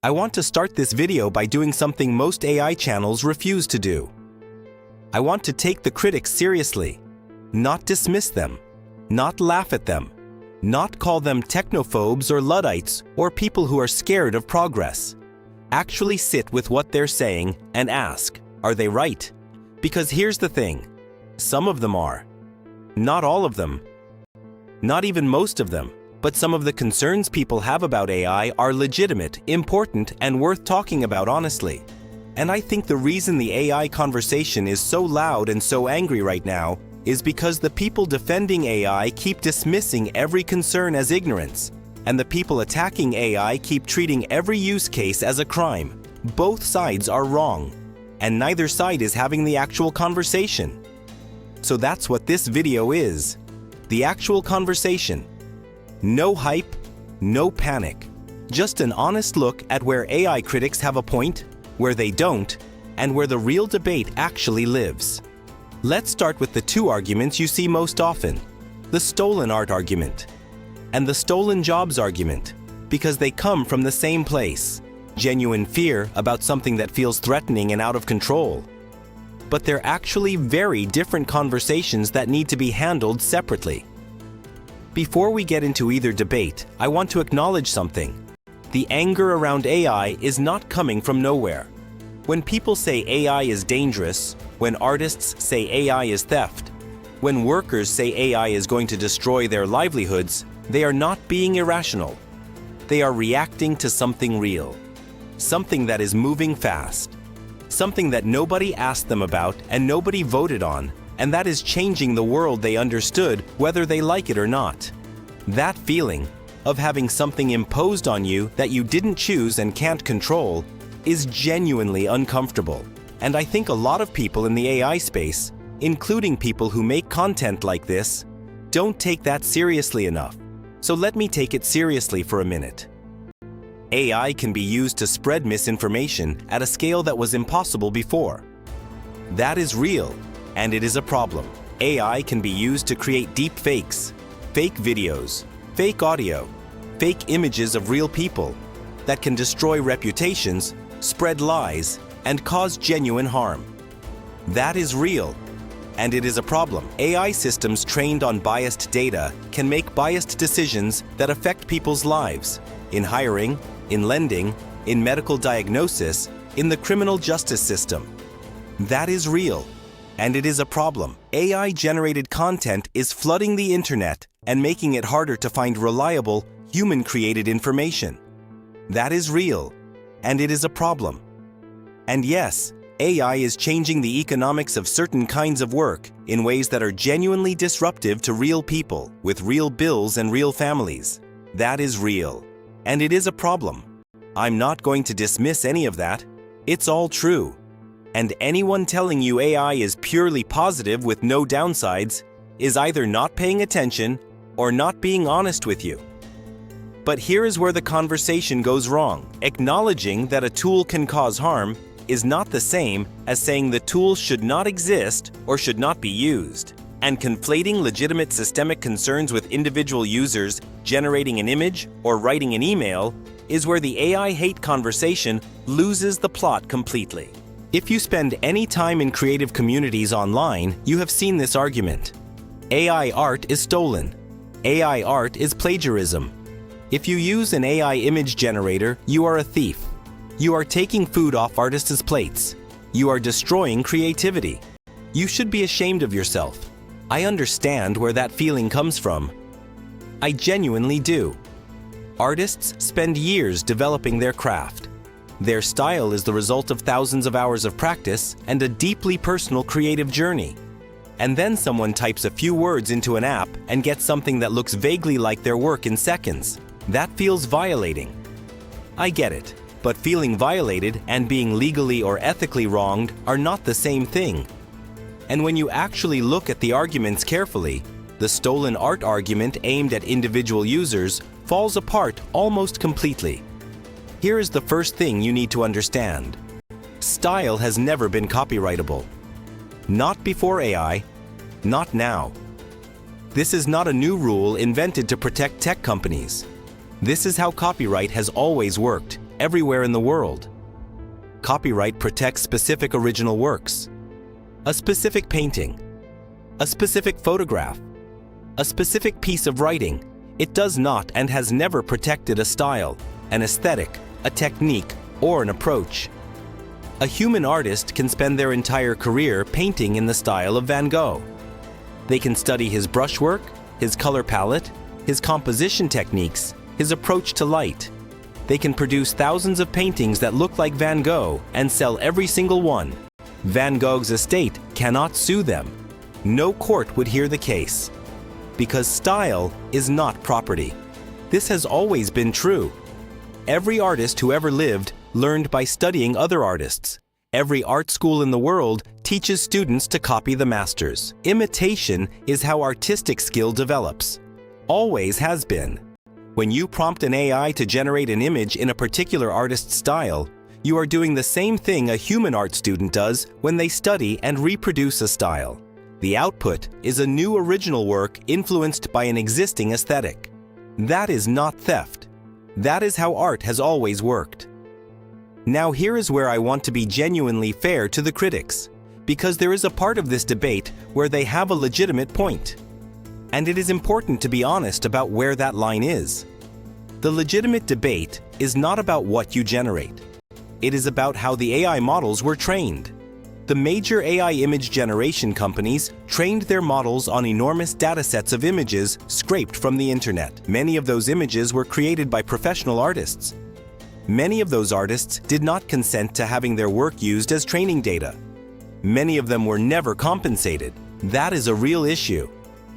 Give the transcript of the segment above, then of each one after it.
I want to start this video by doing something most AI channels refuse to do. I want to take the critics seriously, not dismiss them, not laugh at them, not call them technophobes or Luddites or people who are scared of progress. Actually sit with what they're saying and ask, are they right? Because here's the thing, some of them are. Not all of them. Not even most of them. But some of the concerns people have about AI are legitimate, important, and worth talking about honestly. And I think the reason the AI conversation is so loud and so angry right now is because the people defending AI keep dismissing every concern as ignorance, and the people attacking AI keep treating every use case as a crime. Both sides are wrong, and neither side is having the actual conversation. So that's what this video is. The actual conversation. No hype, no panic. Just an honest look at where AI critics have a point, where they don't, and where the real debate actually lives. Let's start with the two arguments you see most often. The stolen art argument and the stolen jobs argument, because they come from the same place. Genuine fear about something that feels threatening and out of control. But they're actually very different conversations that need to be handled separately. Before we get into either debate, I want to acknowledge something. The anger around AI is not coming from nowhere. When people say AI is dangerous, when artists say AI is theft, when workers say AI is going to destroy their livelihoods, they are not being irrational. They are reacting to something real. Something that is moving fast. Something that nobody asked them about and nobody voted on, and that is changing the world they understood whether they like it or not. That feeling of having something imposed on you that you didn't choose and can't control is genuinely uncomfortable. And I think a lot of people in the AI space, including people who make content like this, don't take that seriously enough. So let me take it seriously for a minute. AI can be used to spread misinformation at a scale that was impossible before. That is real. And it is a problem. AI can be used to create deepfakes, fake videos, fake audio, fake images of real people that can destroy reputations, spread lies, and cause genuine harm. That is real, and it is a problem. AI systems trained on biased data can make biased decisions that affect people's lives in hiring, in lending, in medical diagnosis, in the criminal justice system. That is real. And it is a problem. AI-generated content is flooding the internet and making it harder to find reliable, human-created information. That is real, and it is a problem. And yes, AI is changing the economics of certain kinds of work in ways that are genuinely disruptive to real people with real bills and real families. That is real, and it is a problem. I'm not going to dismiss any of that. It's all true. And anyone telling you AI is purely positive with no downsides is either not paying attention or not being honest with you. But here is where the conversation goes wrong. Acknowledging that a tool can cause harm is not the same as saying the tool should not exist or should not be used. And conflating legitimate systemic concerns with individual users generating an image or writing an email is where the AI hate conversation loses the plot completely. If you spend any time in creative communities online, you have seen this argument. AI art is stolen. AI art is plagiarism. If you use an AI image generator, you are a thief. You are taking food off artists' plates. You are destroying creativity. You should be ashamed of yourself. I understand where that feeling comes from. I genuinely do. Artists spend years developing their craft. Their style is the result of thousands of hours of practice and a deeply personal creative journey. And then someone types a few words into an app and gets something that looks vaguely like their work in seconds. That feels violating. I get it, but feeling violated and being legally or ethically wronged are not the same thing. And when you actually look at the arguments carefully, the stolen art argument aimed at individual users falls apart almost completely. Here is the first thing you need to understand. Style has never been copyrightable. Not before AI, not now. This is not a new rule invented to protect tech companies. This is how copyright has always worked, everywhere in the world. Copyright protects specific original works, a specific painting, a specific photograph, a specific piece of writing. It does not and has never protected a style, an aesthetic, a technique, or an approach. A human artist can spend their entire career painting in the style of Van Gogh. They can study his brushwork, his color palette, his composition techniques, his approach to light. They can produce thousands of paintings that look like Van Gogh and sell every single one. Van Gogh's estate cannot sue them. No court would hear the case. Because style is not property. This has always been true. Every artist who ever lived learned by studying other artists. Every art school in the world teaches students to copy the masters. Imitation is how artistic skill develops. Always has been. When you prompt an AI to generate an image in a particular artist's style, you are doing the same thing a human art student does when they study and reproduce a style. The output is a new original work influenced by an existing aesthetic. That is not theft. That is how art has always worked. Now here is where I want to be genuinely fair to the critics, because there is a part of this debate where they have a legitimate point. And it is important to be honest about where that line is. The legitimate debate is not about what you generate. It is about how the AI models were trained. The major AI image generation companies trained their models on enormous datasets of images scraped from the internet. Many of those images were created by professional artists. Many of those artists did not consent to having their work used as training data. Many of them were never compensated. That is a real issue.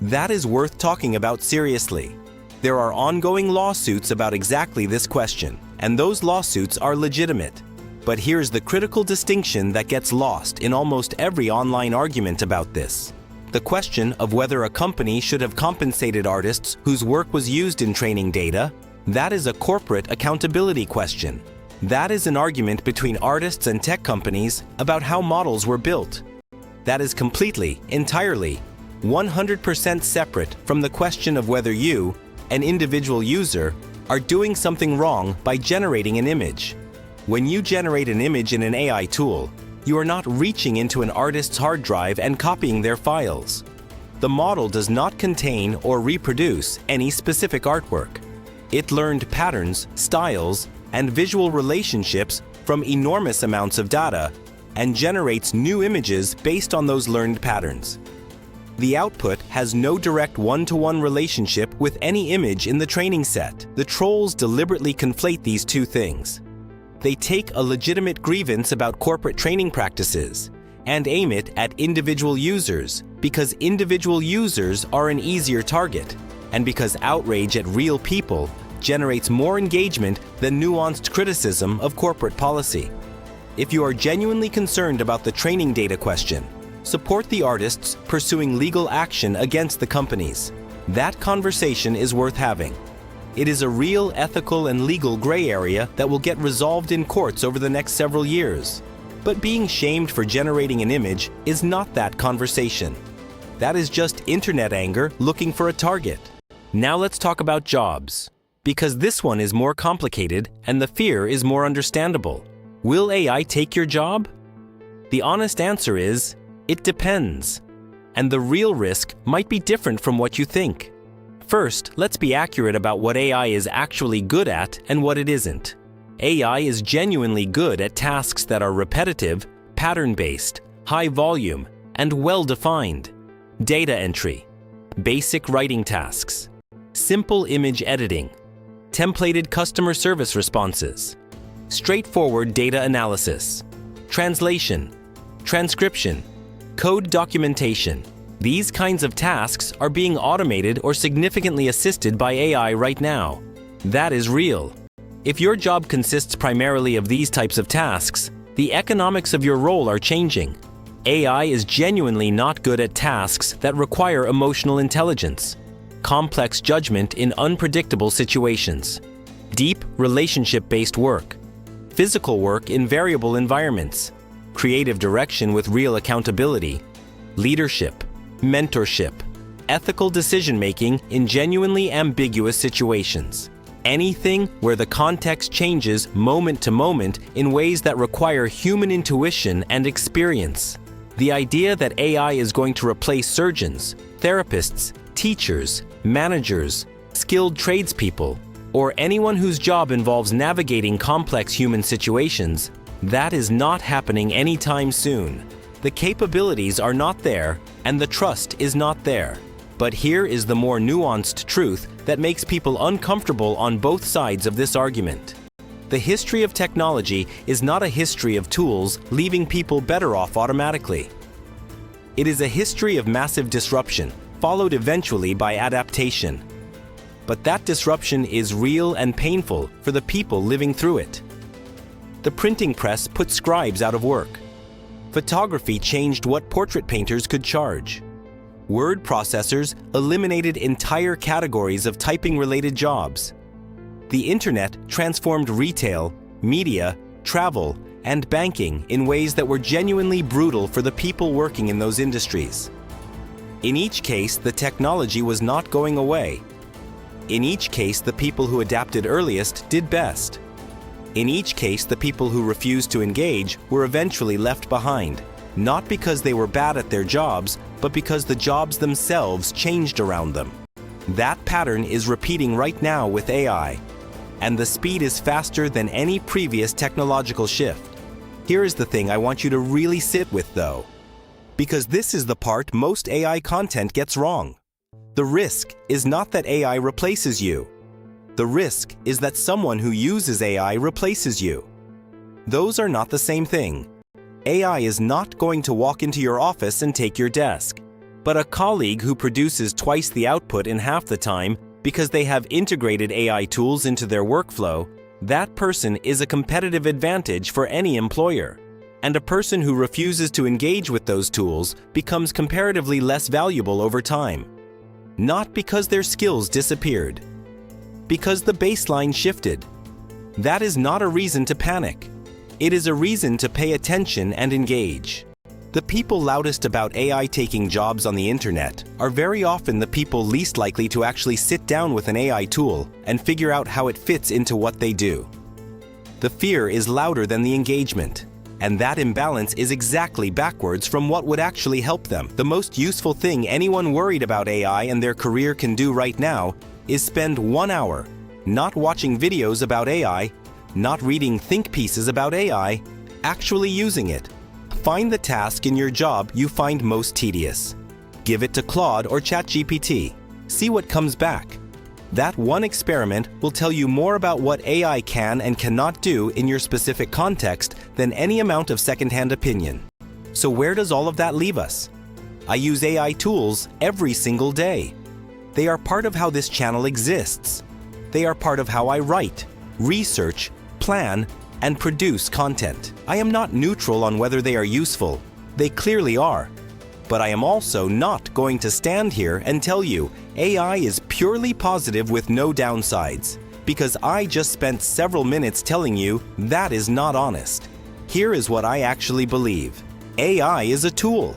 That is worth talking about seriously. There are ongoing lawsuits about exactly this question, and those lawsuits are legitimate. But here's the critical distinction that gets lost in almost every online argument about this. The question of whether a company should have compensated artists whose work was used in training data, that is a corporate accountability question. That is an argument between artists and tech companies about how models were built. That is completely, entirely, 100% separate from the question of whether you, an individual user, are doing something wrong by generating an image. When you generate an image in an AI tool, you are not reaching into an artist's hard drive and copying their files. The model does not contain or reproduce any specific artwork. It learned patterns, styles, and visual relationships from enormous amounts of data and generates new images based on those learned patterns. The output has no direct one-to-one relationship with any image in the training set. The trolls deliberately conflate these two things. They take a legitimate grievance about corporate training practices and aim it at individual users because individual users are an easier target and because outrage at real people generates more engagement than nuanced criticism of corporate policy. If you are genuinely concerned about the training data question, support the artists pursuing legal action against the companies. That conversation is worth having. It is a real ethical and legal gray area that will get resolved in courts over the next several years. But being shamed for generating an image is not that conversation. That is just internet anger looking for a target. Now let's talk about jobs. Because this one is more complicated and the fear is more understandable. Will AI take your job? The honest answer is, it depends. And the real risk might be different from what you think. First, let's be accurate about what AI is actually good at and what it isn't. AI is genuinely good at tasks that are repetitive, pattern-based, high volume, and well-defined. Data entry, basic writing tasks, simple image editing, templated customer service responses, straightforward data analysis, translation, transcription, code documentation. These kinds of tasks are being automated or significantly assisted by AI right now. That is real. If your job consists primarily of these types of tasks, the economics of your role are changing. AI is genuinely not good at tasks that require emotional intelligence, complex judgment in unpredictable situations, deep relationship-based work, physical work in variable environments, creative direction with real accountability, leadership, mentorship, ethical decision-making in genuinely ambiguous situations. Anything where the context changes moment to moment in ways that require human intuition and experience. The idea that AI is going to replace surgeons, therapists, teachers, managers, skilled tradespeople, or anyone whose job involves navigating complex human situations, that is not happening anytime soon. The capabilities are not there, and the trust is not there. But here is the more nuanced truth that makes people uncomfortable on both sides of this argument. The history of technology is not a history of tools leaving people better off automatically. It is a history of massive disruption, followed eventually by adaptation. But that disruption is real and painful for the people living through it. The printing press put scribes out of work. Photography changed what portrait painters could charge. Word processors eliminated entire categories of typing-related jobs. The internet transformed retail, media, travel, and banking in ways that were genuinely brutal for the people working in those industries. In each case, the technology was not going away. In each case, the people who adapted earliest did best. In each case, the people who refused to engage were eventually left behind, not because they were bad at their jobs, but because the jobs themselves changed around them. That pattern is repeating right now with AI, and the speed is faster than any previous technological shift. Here is the thing I want you to really sit with, though, because this is the part most AI content gets wrong. The risk is not that AI replaces you. The risk is that someone who uses AI replaces you. Those are not the same thing. AI is not going to walk into your office and take your desk. But a colleague who produces twice the output in half the time because they have integrated AI tools into their workflow, that person is a competitive advantage for any employer. And a person who refuses to engage with those tools becomes comparatively less valuable over time. Not because their skills disappeared, because the baseline shifted. That is not a reason to panic. It is a reason to pay attention and engage. The people loudest about AI taking jobs on the internet are very often the people least likely to actually sit down with an AI tool and figure out how it fits into what they do. The fear is louder than the engagement, and that imbalance is exactly backwards from what would actually help them. The most useful thing anyone worried about AI and their career can do right now is spend 1 hour not watching videos about AI, not reading think pieces about AI, actually using it. Find the task in your job you find most tedious. Give it to Claude or ChatGPT. See what comes back. That one experiment will tell you more about what AI can and cannot do in your specific context than any amount of secondhand opinion. So where does all of that leave us? I use AI tools every single day. They are part of how this channel exists. They are part of how I write, research, plan, and produce content. I am not neutral on whether they are useful. They clearly are. But I am also not going to stand here and tell you AI is purely positive with no downsides, because I just spent several minutes telling you that is not honest. Here is what I actually believe. AI is a tool.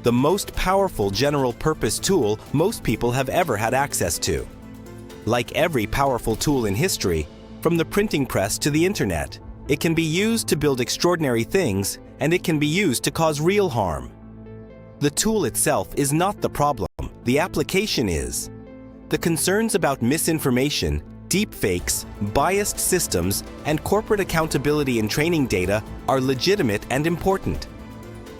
The most powerful general-purpose tool most people have ever had access to. Like every powerful tool in history, from the printing press to the internet, it can be used to build extraordinary things, and it can be used to cause real harm. The tool itself is not the problem, the application is. The concerns about misinformation, deepfakes, biased systems, and corporate accountability in training data are legitimate and important.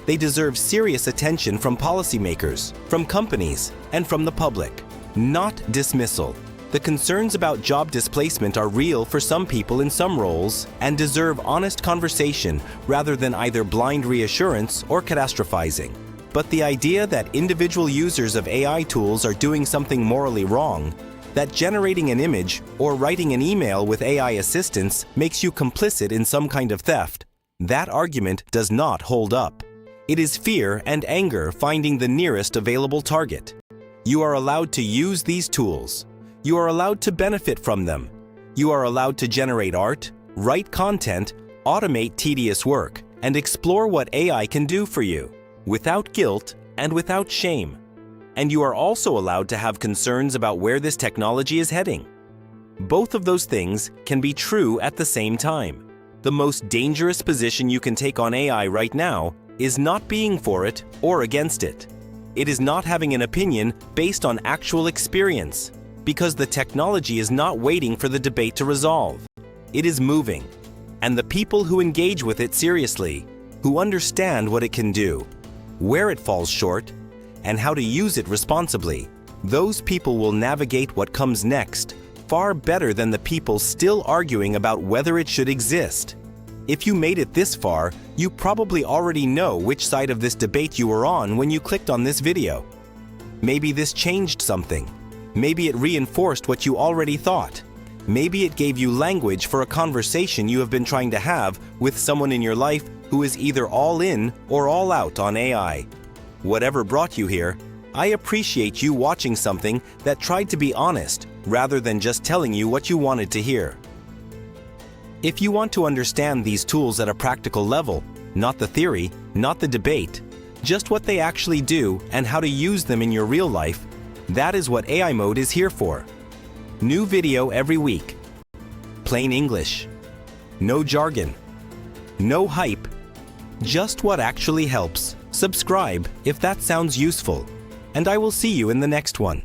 They deserve serious attention from policymakers, from companies, and from the public, not dismissal. The concerns about job displacement are real for some people in some roles and deserve honest conversation rather than either blind reassurance or catastrophizing. But the idea that individual users of AI tools are doing something morally wrong, that generating an image or writing an email with AI assistance makes you complicit in some kind of theft, that argument does not hold up. It is fear and anger finding the nearest available target. You are allowed to use these tools. You are allowed to benefit from them. You are allowed to generate art, write content, automate tedious work, and explore what AI can do for you, without guilt and without shame. And you are also allowed to have concerns about where this technology is heading. Both of those things can be true at the same time. The most dangerous position you can take on AI right now is not being for it or against it. It is not having an opinion based on actual experience, because the technology is not waiting for the debate to resolve. It is moving, and the people who engage with it seriously, who understand what it can do, where it falls short, and how to use it responsibly, those people will navigate what comes next far better than the people still arguing about whether it should exist. If you made it this far, you probably already know which side of this debate you were on when you clicked on this video. Maybe this changed something. Maybe it reinforced what you already thought. Maybe it gave you language for a conversation you have been trying to have with someone in your life who is either all in or all out on AI. Whatever brought you here, I appreciate you watching something that tried to be honest rather than just telling you what you wanted to hear. If you want to understand these tools at a practical level, not the theory, not the debate, just what they actually do and how to use them in your real life, that is what AIMode is here for. New video every week. Plain English. No jargon. No hype. Just what actually helps. Subscribe if that sounds useful, and I will see you in the next one.